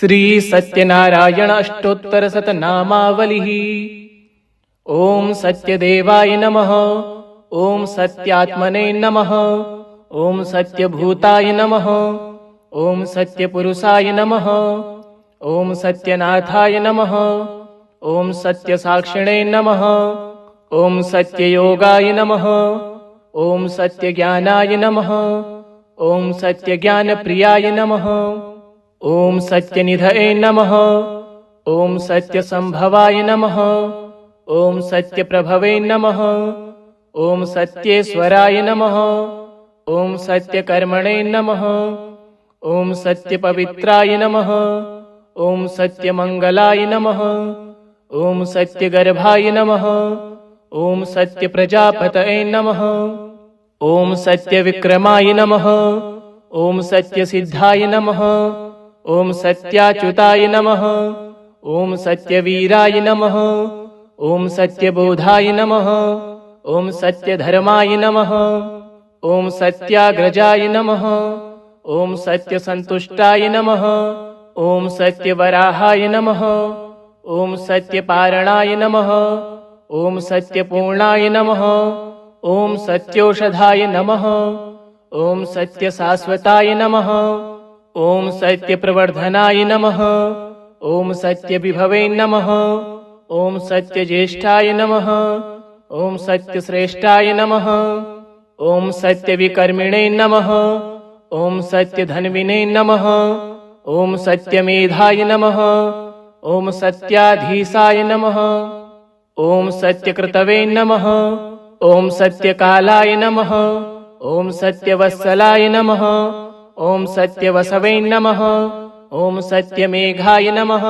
श्री सत्यनारायण अष्टोत्तर शतनामावलिः। ओम सत्यदेवाय नमः। ओम सत्यात्मने नमः। ओम सत्यभूताय नमः। ओम सत्यपुरुषाय नमः। ओम सत्यनाथाय नमः। ओम सत्यसाक्षिणे नमः। ओम सत्ययोगाय नमः। ओम सत्यज्ञानाय नमः। ओम सत्यज्ञानप्रियाय नमः। ओम सत्यनिधये नमः। ओम सत्यसंभवाय नमः। ओम सत्यप्रभवे नमः। ओम सत्येश्वराय नमः। ओम सत्यकर्मणे नमः। ओम सत्यपवित्राय नमः। ओम सत्यमंगलाय नमः। ओम सत्यगर्भाय नमः। ओम सत्यप्रजापतये नमः। ओम सत्यविक्रमाय नमः। ओम सत्यसिद्धाय नमः। ओम सत्याच्युताय नमः। ओम सत्यवीराय नमः। ओम सत्यबोधाय नमः। ओम सत्यधर्माय नमः। ओम सत्याग्रजाय नमः। ओम सत्यसंतुष्टाय नमः। ओम सत्यवराहाय नमः। ओम सत्यपारणाय नमः। ओम सत्यपूर्णाय नमः। ओम सत्योषधाय नमः। ओम सत्यशाश्वताय नमः। ओम सत्यप्रवर्धनाय नमः। ओम सत्यविभवे नमः। ओम सत्यज्येष्ठाय नमः। ओम सत्यश्रेष्ठाय नमः। ओम सत्यविकर्मिणे नमः। ओम सत्यधन्विने नमः। ओम सत्यमेधाय नमः। ओम सत्याधीशाय नमः। ओम सत्यकृतवे नमः। ओम सत्यकालाय नमः। ओम सत्यवत्सलाय नमः। ओम सत्यवसवे नमः। ओम सत्यमेघाय नमः।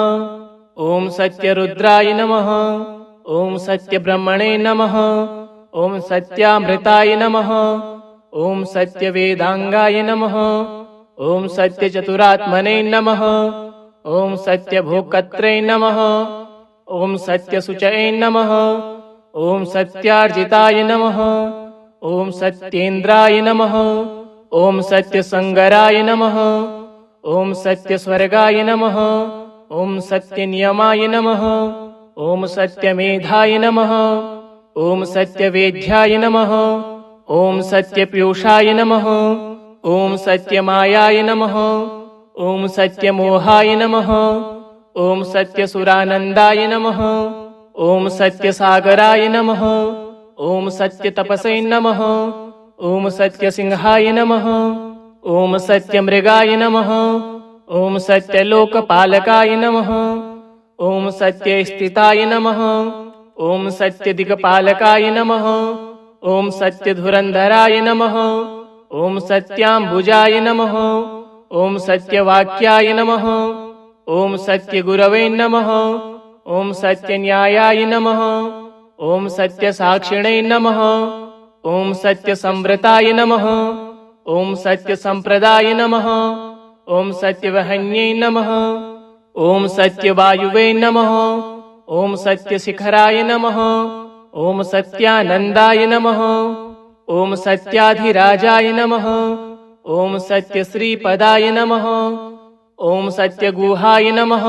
ओम सत्यरुद्राय नमः। ओम सत्यब्रह्मणे नमः। ओम सत्यामृताय नमः। ओम सत्यवेदांगाय नमः। ओम सत्यचतुरात्मने नमः। ओम सत्यभोक्त्रे नमः। ओम सत्यशुचये नमः। ओम सत्यार्जिताय नमः। ओम सत्येन्द्राय नमः। ओम सत्यसंगराय नमः। ओम सत्यस्वर्गाय नमः। ओम सत्यनियमाय नमः। ओम सत्यमेधाय नमः। ओम सत्यवेद्याय नमः। ओम सत्यपीयूषाय नमः। ओम सत्यमायाय नमः। ओम सत्यमोहाय नमः। ओम सत्यसुरानन्दाय नमः। ओम सत्यसागराय नमः। ओम सत्यतपसे नमः। ओम सत्यसिंहाय नमः। ओम सत्यमृगाय नमः। ओम सत्यलोकपालकाय नमः। ओम सत्यस्थिताय नमः। ओम सत्यदिक्पालकाय नमः। ओम सत्यधुरन्धराय नमः। ओम सत्याम्बुजाय नमः। ओम सत्यवाक्याय नमः। ओम सत्यगुरवे नमः। ओम सत्यन्यायाय नमः। ओम सत्यसाक्षिणे नमः। ओम सत्यसंव्रताय नमः। ओम सत्यसंप्रदाय नमः। ओम सत्यवहन्ये नमः। ओम सत्यवायुवे नमः। ओम सत्यशिखराय नमः। ओम सत्यानन्दाय नमः। ओम सत्याधिराजाय नमः। ओम सत्यश्रीपदाय नमः। ओम सत्यगुहाय नमः।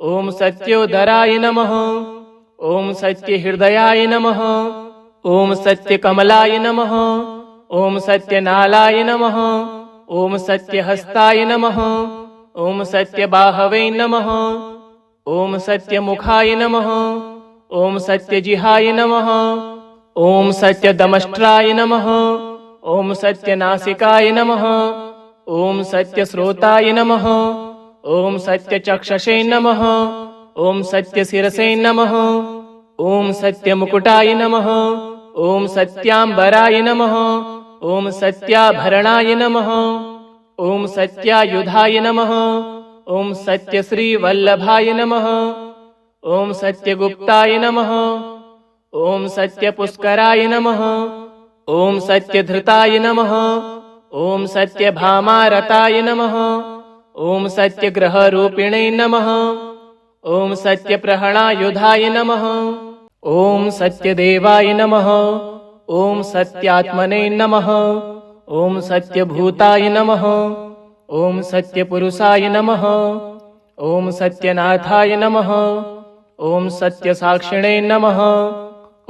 ओम सत्योदराय नमः। ओम सत्यहृदयाय नमः। ओम सत्यकमलाय नमः। ओम सत्यनालाय नमः। ओम सत्यहस्ताय नमः। ओम सत्यबाहवे नमः। ओम सत्यमुखाय नमः। ओम सत्यजिहाय नमः। ओम सत्यदमष्ट्राय नमः। ओम सत्यनासिकाय नमः। ओम सत्यश्रोताय नमः। ओम सत्यचक्षसे नमः। ओम सत्यशिरसे नमः। ओम सत्यमुकुटाय नमः। ओम सत्याम्बराय नमः। ओम सत्याभरणाय नमः। ओम सत्यायुधाय नमः। ओम सत्यश्रीवल्लभाय नमः। ओम सत्यगुप्ताय नमः। ओम सत्यपुष्कराय नमः। ओम सत्यधृताय नमः। ओम सत्यभामारताय नमः। ओम सत्यग्रहरूपिणे नमः। ओम सत्यप्रहणायुधाय नमः। ओम सत्यदेवाय नमः। ओम सत्यात्मने नमः। ओम सत्यभूताय नमः। ओम सत्यपुरुषाय नमः। ॐ सत्यनाथाय नमः। ॐ सत्यसाक्षिणे नमः।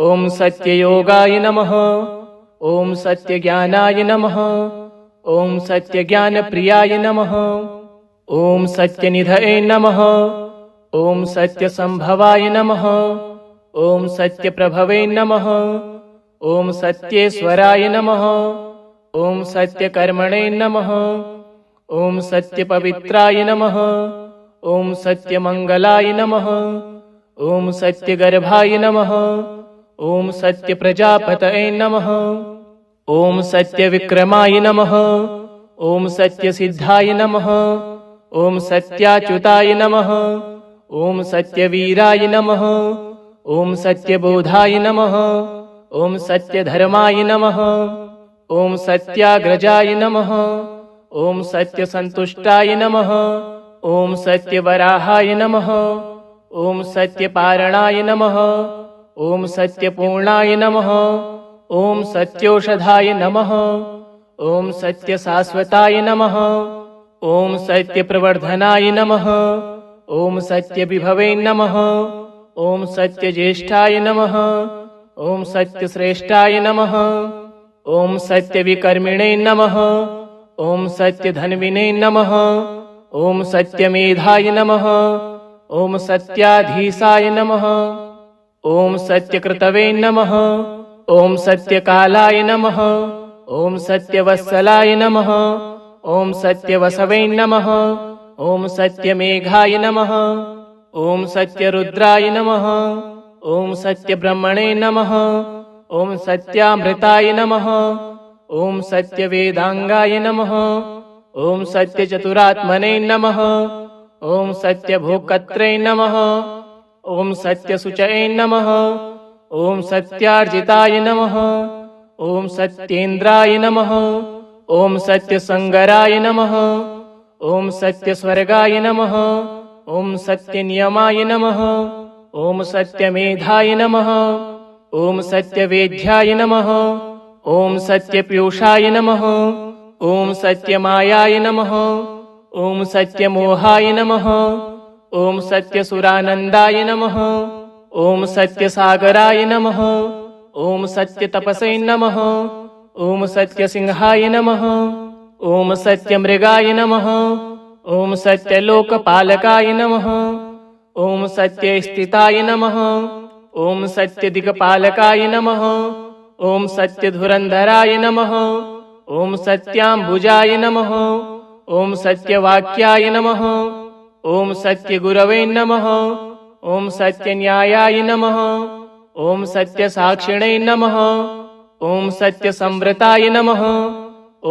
ॐ सत्ययोगाय नमः। ॐ सत्यज्ञानाय नमः। ॐ सत्यज्ञानप्रियाय नमः। ॐ सत्यनिधये नमः। ॐ सत्यसंभवाय नमः। ॐ सत्यप्रभवे नमः। ॐ सत्येश्वराय नमः। ॐ सत्यकर्मणे नमः। ॐ सत्यपवित्राय नमः। ॐ सत्यमङ्गलाय नमः। ॐ सत्यगर्भाय नमः। ॐ सत्यप्रजापतये नमः। ॐ सत्यविक्रमाय नमः। ॐ सत्यसिद्धाय नमः। ॐ सत्याच्युताय नमः। ॐ सत्यवीराय नमः। ॐ सत्यबोधाय नमः। ॐ सत्यधर्माय नमः। ॐ सत्याग्रजाय नमः। ॐ सत्यसन्तुष्टाय नमः। ॐ सत्यवराहाय नमः। ॐ सत्यपारणाय नमः। ॐ सत्यपूर्णाय नमः। ॐ सत्योषधाय नमः। ॐ सत्यशाश्वताय नमः। ॐ सत्यप्रवर्धनाय नमः। ॐ सत्यविभवे नमः। ॐ सत्यज्येष्ठाय नमः। ॐ सत्यश्रेष्ठाय नमः। ॐ सत्यविकर्मिणे नमः। ॐ सत्यधन्विने नमः। ॐ सत्यमेधाय नमः। ॐ सत्याधीशाय नमः। ॐ सत्यकृतवे नमः। ॐ सत्यकालाय नमः। ॐ सत्यवत्सलाय नमः। ॐ सत्यवसवे नमः। ॐ सत्यमेघाय नमः। ॐ सत्यरुद्राय नमः। ॐ सत्यब्रह्मणे नमः। ॐ सत्यामृताय नमः। ॐ सत्यवेदांगाय नमः। ॐ सत्यचतुरात्मने नमः। ॐ सत्यभोक्त्रे नमः। ॐ सत्यशुचये नमः। ॐ सत्यार्जिताय नमः। ॐ सत्येन्द्राय नमः। ॐ सत्यसंगराय नमः। ॐ सत्यस्वर्गाय नमः। ॐ सत्यनियमाय नमः। ॐ सत्यमेधाय नमः। ॐ सत्यवेद्याय नमः। ॐ सत्यपीयूषाय नमः। ॐ सत्यमायाय नमः। ॐ सत्यमोहाय नमः। ॐ सत्यसुरानन्दाय नमः। ॐ सत्यसागराय नमः। ॐ सत्यतपसे नमः। ॐ सत्यसिंहाय नमः। ॐ सत्यमृगाय नमः। ॐ सत्यलोकपालकाय नमः। ॐ सत्यस्थिताय नमः। ॐ सत्यदिक्पालकाय नमः। ॐ सत्यधुरन्धराय नमः। ॐ सत्याम्बुजाय नमः। ॐ सत्यवाक्याय नमः। ॐ सत्यगुरवे नमः। ॐ सत्यन्यायाय नमः। ॐ सत्यसाक्षिणे नमः। ॐ सत्यसंव्रताय नमः।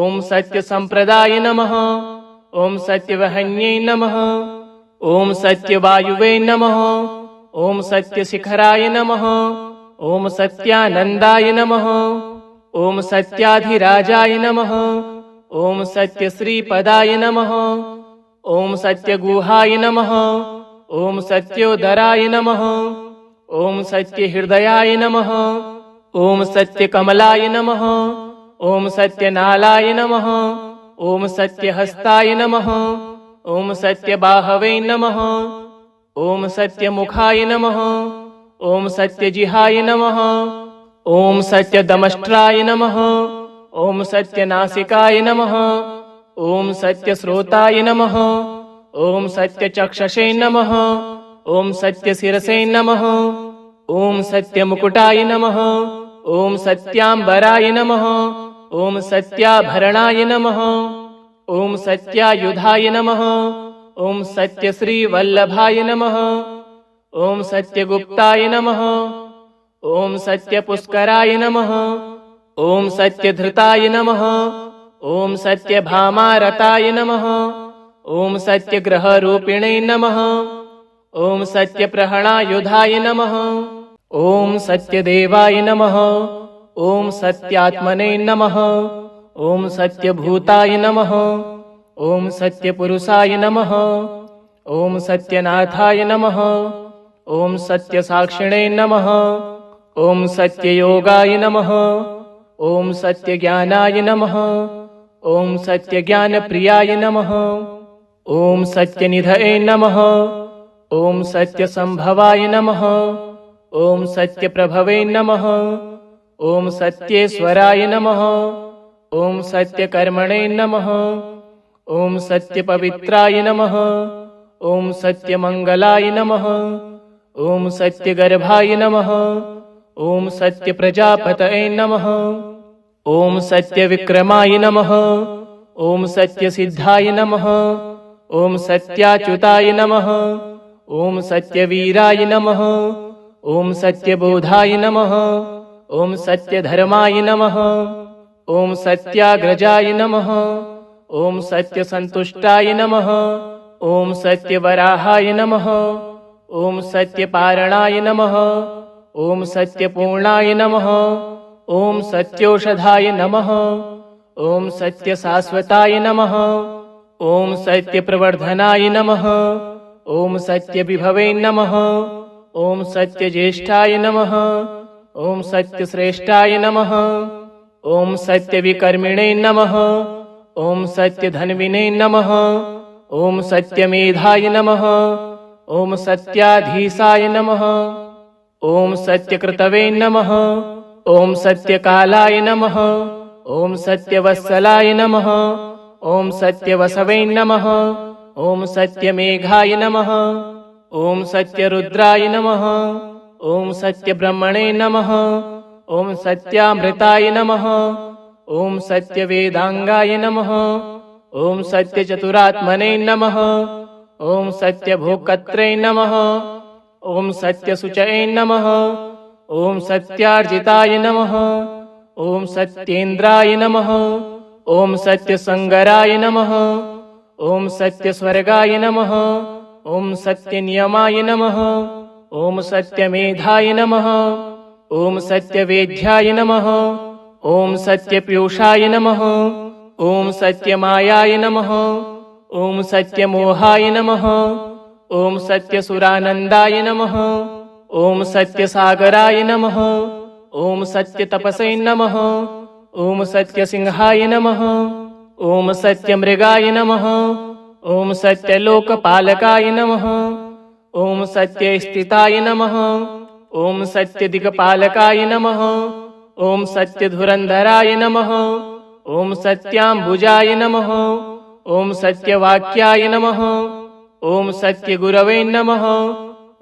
ॐ सत्यसम्प्रदाय नमः। ॐ सत्यवहन्ये नमः। ॐ सत्यवायुवे नमः। ॐ सत्यशिखराय नमः। ॐ सत्यानन्दाय नमः। ॐ सत्याधिराजाय नमः। ॐ सत्यश्रीपदाय नमः। ॐ सत्यगुहाय नमः। ॐ सत्योदराय नमः। ॐ सत्यहृदयाय नमः। ॐ सत्यकमलाय नमः। ॐ सत्यनालाय नमः। ॐ सत्यहस्ताय नमः। ॐ सत्यबाहवे नमः। ॐ सत्यमुखाय नमः। ॐ सत्यजिहाय नमः। ॐ सत्यदमष्ट्राय नमः। ॐ सत्यनासिकाय नमः। ॐ सत्यश्रोताय नमः। ॐ सत्यचक्षसे नमः। ॐ सत्यशिरसे नमः। ॐ सत्यमुकुटाय नमः। ॐ सत्याम्बराय नमः। ॐ सत्याभरणाय नमः। ॐ सत्यायुधाय नमः। ॐ सत्यश्रीवल्लभाय नमः। ॐ सत्यगुप्ताय नमः। ॐ सत्यपुष्कराय नमः। ॐ सत्यधृताय नमः। ॐ सत्यभामारताय नमः। ॐ सत्यग्रहरूपिणे नमः। ॐ सत्यप्रहणायुधाय नमः। ॐ सत्यदेवाय नमः। ॐ सत्यात्मने नमः। ॐ सत्यभूताय नमः। ॐ सत्यपुरुषाय नमः। ॐ सत्यनाथाय नमः। ॐ सत्यसाक्षिणे नमः। ॐ सत्ययोगाय नमः। ॐ सत्यज्ञानाय नमः। ॐ सत्यज्ञानप्रियाय नमः। ॐ सत्यनिधये नमः। ॐ सत्यसंभवाय नमः। ॐ सत्यप्रभवे नमः। ॐ सत्येश्वराय नमः। ॐ सत्यकर्मणे नमः। ॐ सत्यपवित्राय नमः। ॐ सत्यमङ्गलाय नमः। ॐ सत्यगर्भाय नमः। ॐ सत्यप्रजापतये नमः। ॐ सत्यविक्रमाय नमः। ॐ सत्यसिद्धाय नमः। ॐ सत्याच्युताय नमः। ॐ सत्यवीराय नमः। ॐ सत्यबोधाय नमः। ॐ सत्यधर्माय नमः। ॐ सत्याग्रजाय नमः। ॐ सत्यसन्तुष्टाय नमः। ॐ सत्यवराहाय नमः। ॐ सत्यपारणाय नमः। ॐ सत्यपूर्णाय नमः। ॐ सत्योषधाय नमः। ॐ सत्यशाश्वताय नमः। ॐ सत्यप्रवर्धनाय नमः। ॐ सत्यविभवे नमः। ॐ सत्यज्येष्ठाय नमः। ॐ सत्यश्रेष्ठाय नमः। ॐ सत्यविकर्मिणे नमः। ॐ सत्यधन्विने नमः। ॐ सत्यमेधाय नमः। ॐ सत्याधीशाय नमः। ॐ सत्यकृतवे नमः। ॐ सत्यकालाय नमः। ॐ सत्यवत्सलाय नमः। ॐ सत्यवसवे नमः। ॐ सत्यमेघाय नमः। ॐ सत्यरुद्राय नमः। ॐ सत्यब्रह्मणे नमः। ॐ सत्यामृताय नमः। ॐ सत्यवेदांगाय नमः। ॐ सत्यचतुरात्मने नमः। ॐ सत्यभोक्त्रे नमः। ॐ सत्यशुचये नमः। ॐ सत्यार्जिताय नमः। ॐ सत्येन्द्राय नमः। ॐ सत्यसंगराय नमः। ॐ सत्यस्वर्गाय नमः। ॐ सत्यनियमाय नमः। ॐ सत्यमेधाय नमः। ॐ सत्यवेद्याय नमः। ॐ सत्यपीयूषाय नमः। ॐ सत्यमायाय नमः। ॐ सत्यमोहाय नमः। ॐ सत्यसुरानन्दाय नमः। ॐ सत्यसागराय नमः। ॐ सत्यतपसे नमः। ॐ सत्यसिंहाय नमः। ॐ सत्यमृगाय नमः। ॐ सत्यलोकपालकाय नमः। ॐ सत्यस्थिताय नमः। ॐ सत्यदिक्पालकाय नमः। ॐ सत्यधुरन्धराय नमः। ॐ सत्याम्बुजाय नमः। ॐ सत्यवाक्याय नमः। ॐ सत्यगुरवे नमः।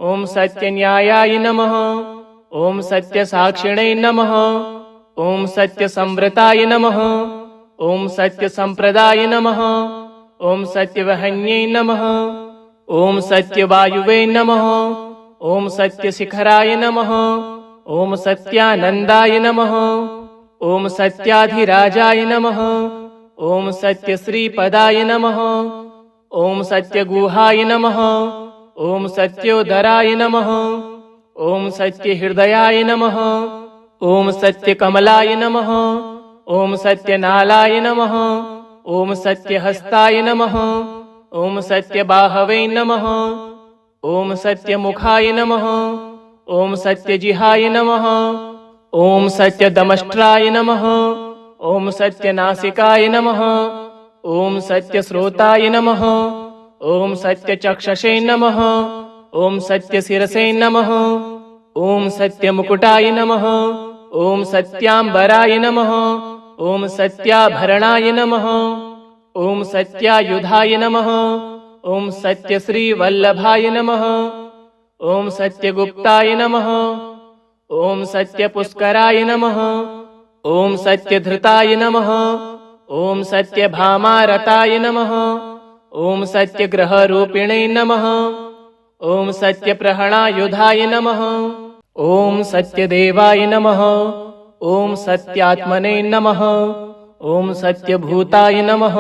ॐ सत्यन्यायाय नमः। ॐ सत्यसाक्षिणे नमः। ॐ सत्यसंवृताय नमः। ॐ सत्यसम्प्रदाय नमः। ॐ सत्यवहन्ये नमः। ॐ सत्यवायुवे नमः। ॐ सत्यशिखराय नमः। ॐ सत्यानन्दाय नमः। ॐ सत्याधिराजाय नमः। ॐ सत्यश्रीपदाय नमः। ॐ सत्यगुहाय नमः। ॐ सत्योदराय नमः। ॐ सत्यहृदयाय नमः। ॐ सत्यकमलाय नमः। ॐ सत्यनालाय नमः। ॐ सत्यहस्ताय नमः। ॐ सत्यबाहवे नमः। ॐ सत्यमुखाय नमः। ॐ सत्यजिहाय नमः। ॐ सत्यदमष्ट्राय नमः। ॐ सत्यनासिकाय नमः। ॐ सत्यश्रोताय नमः। ॐ सत्यचक्षसे नमः। ॐ सत्यशिरसे नमः। ॐ सत्यमुकुटाय नमः। ॐ सत्याम्बराय नमः। ॐ सत्याभरणाय नमः। ॐ सत्यायुधाय नमः। ॐ सत्यश्रीवल्लभाय नमः। ॐ सत्यगुप्ताय नमः। ॐ सत्यपुष्कराय नमः। ॐ सत्यधृताय नमः। ॐ सत्यभामारताय नमः। ॐ सत्यग्रहरूपिणे नमः। ॐ सत्यप्रहणायुधाय नमः। ॐ सत्यदेवाय नमः। ॐ सत्यात्मने नमः। ॐ सत्यभूताय नमः।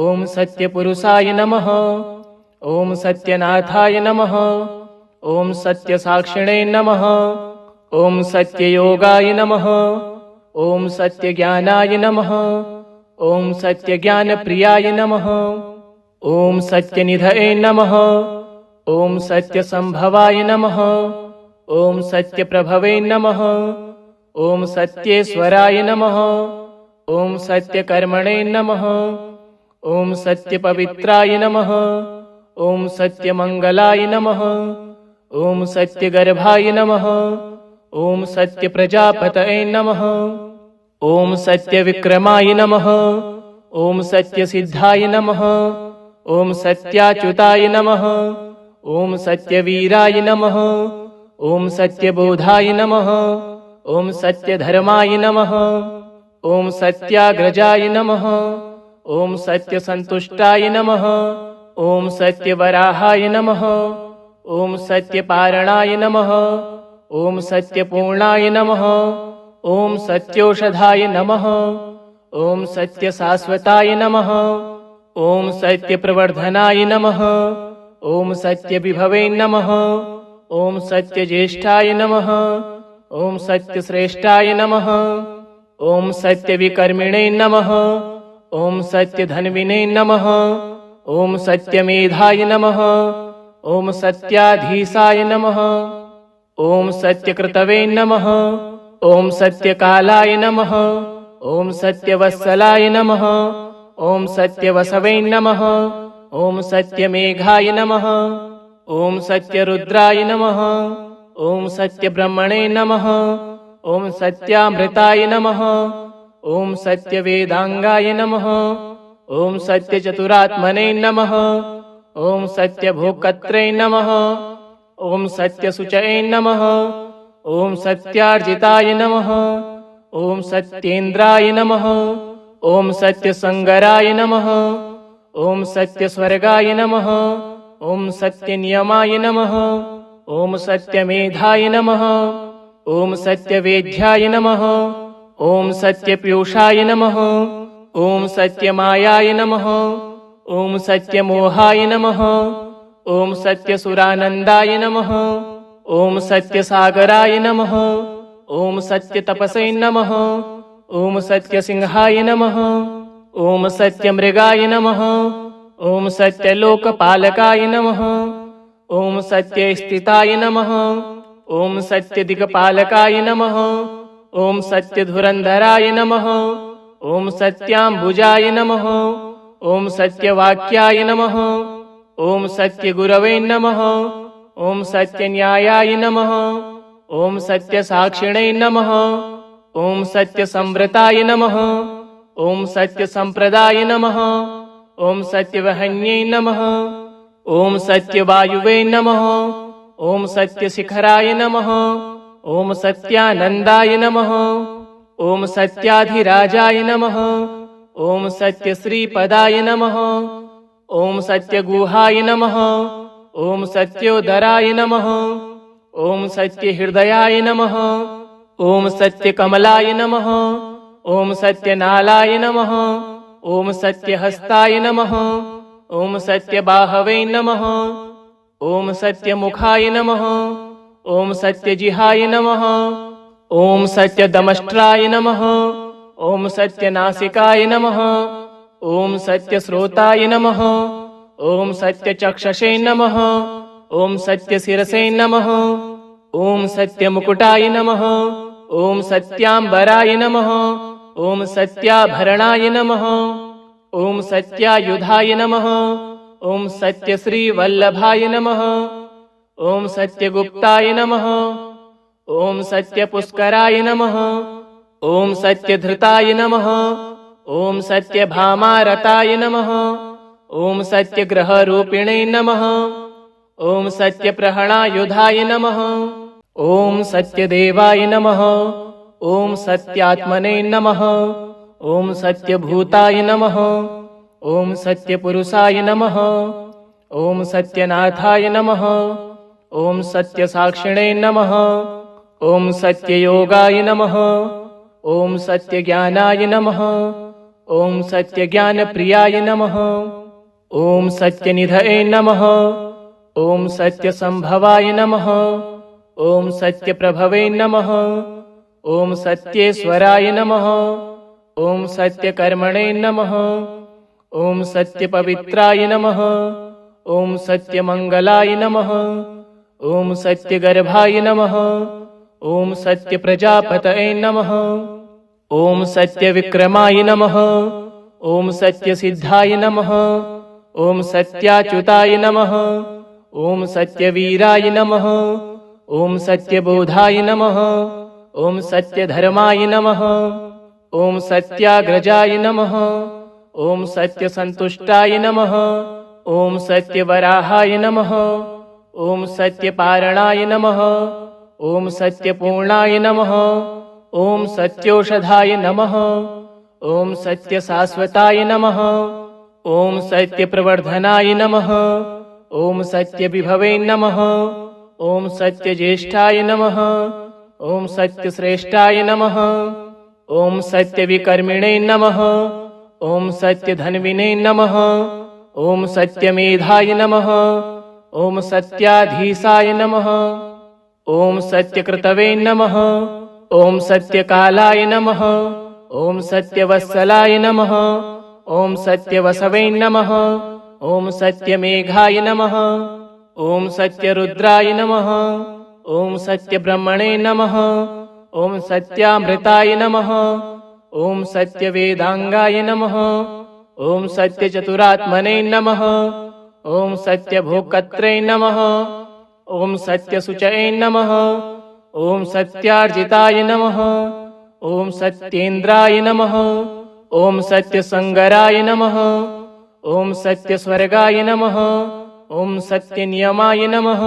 ॐ सत्यपुरुषाय नमः। ॐ सत्यनाथाय नमः। ॐ सत्यसाक्षिणे नमः। ॐ सत्ययोगाय नमः। ॐ सत्यज्ञानाय नमः। ॐ सत्यज्ञानप्रियाय नमः। ॐ सत्यनिधये नमः। ॐ सत्यसंभवाय नमः। ॐ सत्यप्रभवे नमः। ॐ सत्येश्वराय नमः। ॐ सत्यकर्मणे नमः। ॐ सत्यपवित्राय नमः। ॐ सत्यमङ्गलाय नमः। ॐ सत्यगर्भाय नमः। ॐ सत्यप्रजापतये नमः। ॐ सत्यविक्रमाय नमः। ॐ सत्यसिद्धाय नमः। ॐ सत्याच्युताय नमः। ॐ सत्यवीराय नमः। ॐ सत्यबोधाय नमः। ॐ सत्यधर्माय नमः। ॐ सत्याग्रजाय नमः। ॐ सत्यसन्तुष्टाय नमः। ॐ सत्यवराहाय नमः। ॐ सत्यपारणाय नमः। ॐ सत्यपूर्णाय नमः। ॐ सत्योषधाय नमः। ॐ सत्यशाश्वताय नमः। ॐ सत्यप्रवर्धनाय नमः। ॐ सत्यविभवे नमः। ॐ सत्यज्येष्ठाय नमः। ॐ सत्यश्रेष्ठाय नमः। ॐ सत्यविकर्मिणे नमः। ॐ सत्यधन्विने नमः। ॐ सत्यमेधाय नमः। ॐ सत्याधीशाय नमः। ॐ सत्यकृतवे नमः। ॐ सत्यकालाय नमः। ॐ सत्यवत्सलाय नमः। ॐ सत्यवसवे नमः। ॐ सत्यमेघाय नमः। ॐ सत्यरुद्राय नमः। ॐ सत्यब्रह्मणे नमः। ॐ सत्यामृताय नमः। ॐ सत्यवेदांगाय नमः। ॐ सत्यचतुरात्मने नमः। ॐ सत्यभोक्त्रे नमः। ॐ सत्यशुचये नमः। ॐ सत्यार्जिताय नमः। ॐ सत्येन्द्राय नमः। ॐ सत्यसंगराय नमः। ॐ सत्यस्वर्गाय नमः। ॐ सत्यनियमाय नमः। ॐ सत्यमेधाय नमः। ॐ सत्यवेद्याय नमः। ॐ सत्यपीयूषाय नमः। ॐ सत्यमायाय नमः। ॐ सत्यमोहाय नमः। ॐ सत्यसुरानन्दाय नमः। ॐ सत्यसागराय नमः। ॐ सत्यतपसे नमः। ॐ सत्यसिंहाय नमः। ॐ सत्यमृगाय नमः। ॐ सत्यलोकपालकाय नमः। ॐ सत्यस्थिताय नमः। ॐ सत्यदिक्पालकाय नमः। ॐ सत्यधुरन्धराय नमः। ॐ सत्याम्बुजाय नमः। ॐ सत्यवाक्याय नमः। ॐ सत्यगुरवे नमः। ॐ सत्यन्यायाय नमः। ॐ सत्यसाक्षिणे नमः। ॐ सत्यसंवृताय नमः। ॐ सत्यसम्प्रदाय नमः। ॐ सत्यवहन्ये नमः। ॐ सत्यवायुवे नमः। ॐ सत्यशिखराय नमः। ॐ सत्यानन्दाय नमः। ॐ सत्याधिराजाय नमः। ॐ सत्यश्रीपदाय नमः। ॐ सत्यगुहाय नमः। ॐ सत्योदराय नमः। ॐ सत्यहृदयाय नमः। ॐ सत्यकमलाय नमः। ॐ सत्यनालाय नमः। ॐ सत्यहस्ताय नमः। ॐ सत्यबाहवे नमः। ॐ सत्यमुखाय नमः। ॐ सत्यजिहाय नमः। ॐ सत्यदमष्ट्राय नमः। ॐ सत्यनासिकाय नमः। ॐ सत्यश्रोताय नमः। ॐ सत्यचक्षसे नमः। ॐ सत्यशिरसे नमः। ॐ सत्यमुकुटाय नमः। ॐ सत्याम्बराय नमः। ॐ सत्याभरणाय नमः। ॐ सत्यायुधाय नमः। ॐ सत्यश्रीवल्लभाय नमः। ॐ सत्यगुप्ताय नमः। ॐ सत्यपुष्कराय नमः। ॐ सत्यधृताय नमः। ॐ सत्यभामारताय नमः। ॐ सत्यग्रहरूपिणे नमः। ॐ सत्यप्रहणायुधाय नमः। ॐ सत्यदेवाय नमः। ॐ सत्यात्मने नमः। ॐ सत्यभूताय नमः। ॐ सत्यपुरुषाय नमः। ॐ सत्यनाथाय नमः। ॐ सत्यसाक्षिणे नमः। ॐ सत्ययोगाय नमः। ॐ सत्यज्ञानाय नमः। ॐ सत्यज्ञानप्रियाय नमः। ॐ सत्यनिधये नमः। ॐ सत्यसम्भवाय नमः। ॐ सत्यप्रभवे नमः। ॐ सत्येश्वराय नमः। ॐ सत्यकर्मणे नमः। ॐ सत्यपवित्राय नमः। ॐ सत्यमङ्गलाय नमः। ॐ सत्यगर्भाय नमः। ॐ सत्यप्रजापतये नमः। ॐ सत्यविक्रमाय नमः। ॐ सत्यसिद्धाय नमः। ॐ सत्याच्युताय नमः। ॐ सत्यवीराय नमः। ॐ सत्यबोधाय नमः। ॐ सत्यधर्माय नमः। ॐ सत्याग्रजाय नमः। ॐ सत्यसन्तुष्टाय नमः। ॐ सत्यवराहाय नमः। ॐ सत्यपारणाय नमः। ॐ सत्यपूर्णाय नमः। ॐ सत्योषधाय नमः। ॐ सत्यशाश्वताय नमः। ॐ सत्यप्रवर्धनाय नमः। ॐ सत्यविभवे नमः। ॐ सत्यज्येष्ठाय नमः। ॐ सत्यश्रेष्ठाय नमः। ॐ सत्यविकर्मिणे नमः। ॐ सत्यधन्विने नमः। ॐ सत्यमेधाय नमः। ॐ सत्याधीशाय नमः। ॐ सत्यकृतवे नमः। ॐ सत्यकालाय नमः। ॐ सत्यवत्सलाय नमः। ॐ सत्यवसवे नमः। ॐ सत्यमेघाय नमः। ॐ सत्यरुद्राय नमः। ॐ सत्यब्रह्मणे नमः। ॐ सत्यामृताय नमः। ॐ सत्यवेदांगाय नमः। ॐ सत्यचतुरात्मने नमः। ॐ सत्यभोक्त्रे नमः। ॐ सत्यशुचये नमः। ॐ सत्यार्जिताय नमः। ॐ सत्येन्द्राय नमः। ॐ सत्यसंगराय नमः। ॐ सत्यस्वर्गाय नमः। ॐ सत्यनियमाय नमः।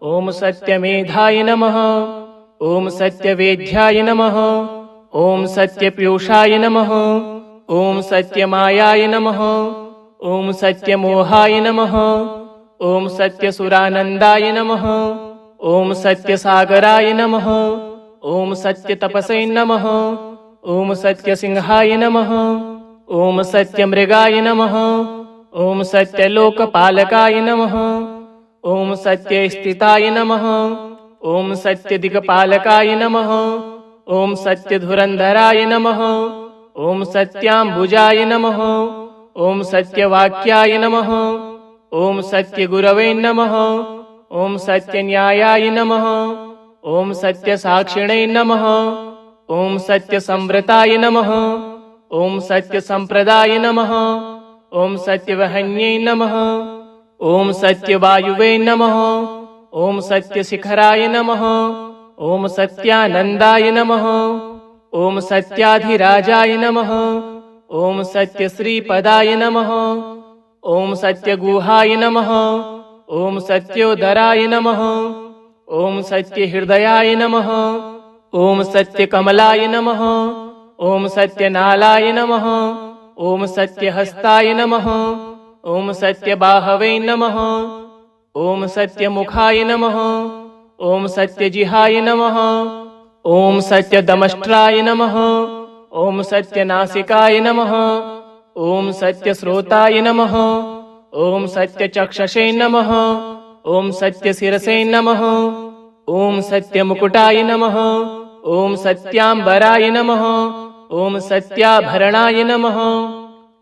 ॐ सत्यमेधाय नमः। ॐ सत्यवेद्याय नमः। ॐ सत्यपीयूषाय नमः। ॐ सत्यमायाय नमः। ॐ सत्यमोहाय नमः। ॐ सत्यसुरानन्दाय नमः। ॐ सत्यसागराय नमः। ॐ सत्यतपसे नमः। ॐ सत्यसिंहाय नमः। ॐ सत्यमृगाय नमः। ॐ सत्यलोकपालकाय नमः। ॐ सत्यस्थिताय नमः। ॐ सत्यदिक्पालकाय नमः। ॐ सत्यधुरन्धराय नमः। ॐ सत्याम्बुजाय नमः। ॐ सत्यवाक्याय नमः। ॐ सत्यगुरवे नमः। ॐ सत्यन्यायाय नमः। ॐ सत्यसाक्षिणे नमः। ॐ सत्यसंवृताय नमः। ॐ सत्यसम्प्रदाय नमः। ॐ सत्यवहन्ये नमः। ॐ सत्यवायुवे नमः। ॐ सत्यशिखराय नमः। ॐ सत्यानन्दाय नमः। ॐ सत्याधिराजाय नमः। ॐ सत्यश्रीपदाय नमः। ॐ सत्यगुहाय नमः। ॐ सत्योदराय नमः। ॐ सत्यहृदयाय नमः। ॐ सत्यकमलाय नमः। ॐ सत्यनालाय नमः। ॐ सत्यहस्ताय नमः। ॐ सत्यबाहवे नमः। ॐ सत्यमुखाय नमः। ॐ सत्यजिहाय नमः। ॐ सत्यदमष्ट्राय नमः। ॐ सत्यनासिकाय नमः। ॐ सत्यश्रोताय नमः। ॐ सत्यचक्षसे नमः। ॐ सत्यशिरसे नमः। ॐ सत्यमुकुटाय नमः। ॐ सत्याम्बराय नमः। ॐ सत्याभरणाय नमः।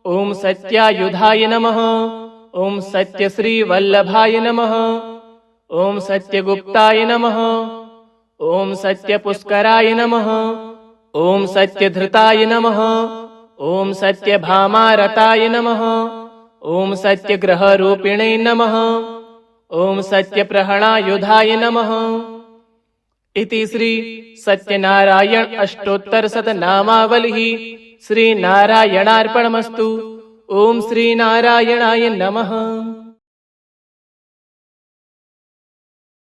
ॐ सत्यायुधाय नमः। ॐ सत्यश्रीवल्लभाय नमः। ॐ सत्यगुप्ताय नमः। ॐ सत्यपुष्कराय नमः। ॐ सत्यधृताय नमः। ॐ सत्यभामारताय नमः। ॐ सत्यग्रहरूपिणे नमः। ॐ सत्यप्रहणायुधाय नमः। इति श्री सत्यनारायण अष्टोत्तरशतनामावलिः श्री नारायणार्पणमस्तु। ॐ श्री नारायणाय नमः।